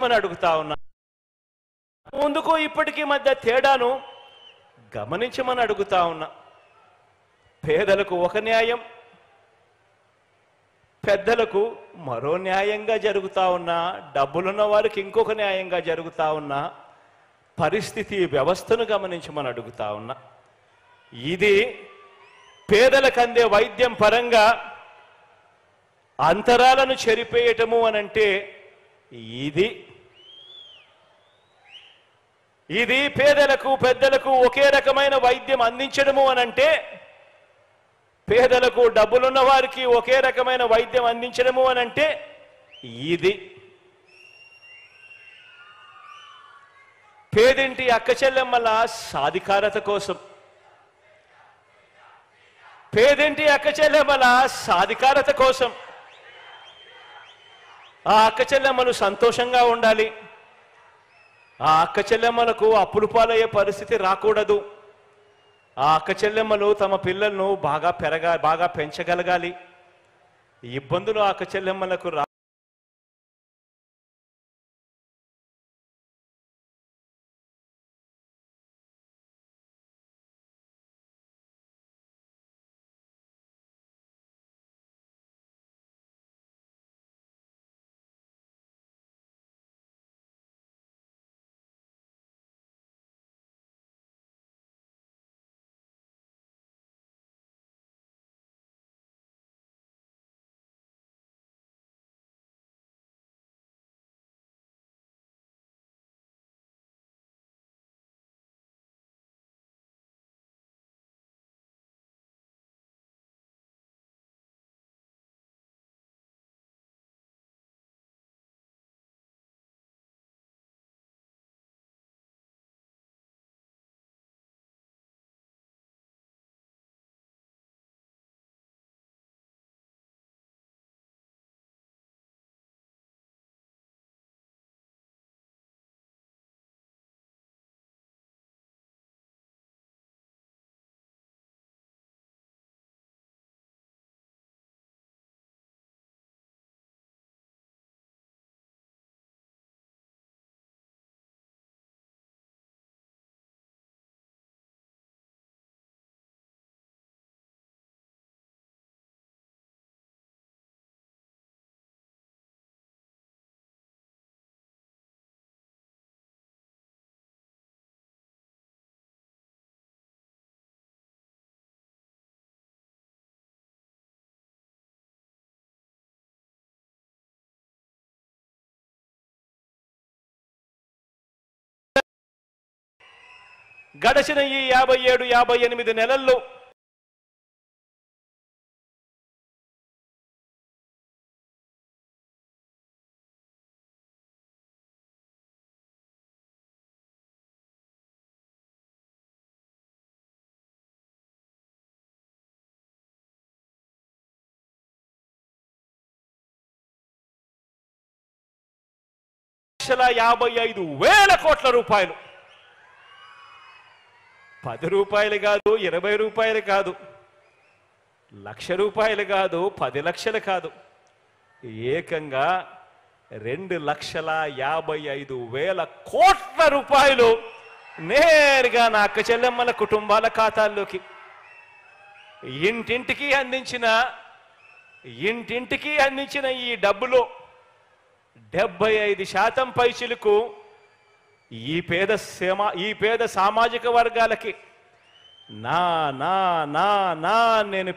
అని అడుగుతా ఉన్నా. ముందుకు ఇప్పటికీ మధ్య తేడాను గమనించమని అడుగుతా ఉన్నా. పేదలకు ఒక న్యాయం, పెద్దలకు మరో న్యాయంగా జరుగుతా ఉన్నా, డబ్బులున్న వారికి ఇంకొక న్యాయంగా జరుగుతా ఉన్నా పరిస్థితి వ్యవస్థను గమనించమని అడుగుతా ఉన్నా. ఇది పేదలకు అందే వైద్యం పరంగా అంతరాలను చెరిపేయటము అనంటే ఇది పేదలకు పెద్దలకు ఒకే రకమైన వైద్యం అందించడము అనంటే, పేదలకు డబ్బులున్న వారికి ఒకే రకమైన వైద్యం అందించడము అనంటే ఇది పేదింటి అక్క చెల్లెమ్మల సాధికారత కోసం, పేదింటి అక్క చెల్లెమ్మల సాధికారత కోసం ఆ అక్క చెల్లెమ్మలు సంతోషంగా ఉండాలి. ఆ అక్క చెల్లెమ్మలకు అప్పులు పాలయ్యే పరిస్థితి రాకూడదు. ఆ అక్క చెల్లెమ్మలు తమ పిల్లలను బాగా పెంచగలగాలి. ఇబ్బందులు ఆ అక్క చెల్లెమ్మలకు గడచిన ఈ 57-58 నెలల్లో ₹1,55,000 ₹10 కాదు, ₹20 కాదు, ₹1,00,000 కాదు, 10 లక్షలు కాదు, ఏకంగా ₹2,55,000 నేరుగా నా అక్క చెల్లెమ్మల కుటుంబాల ఖాతాల్లోకి ఇంటింటికి అందించిన ఈ డబ్బులో 75% పైచిలకు ఈ పేద సామాజిక వర్గాలకి నా నా నా నా నేను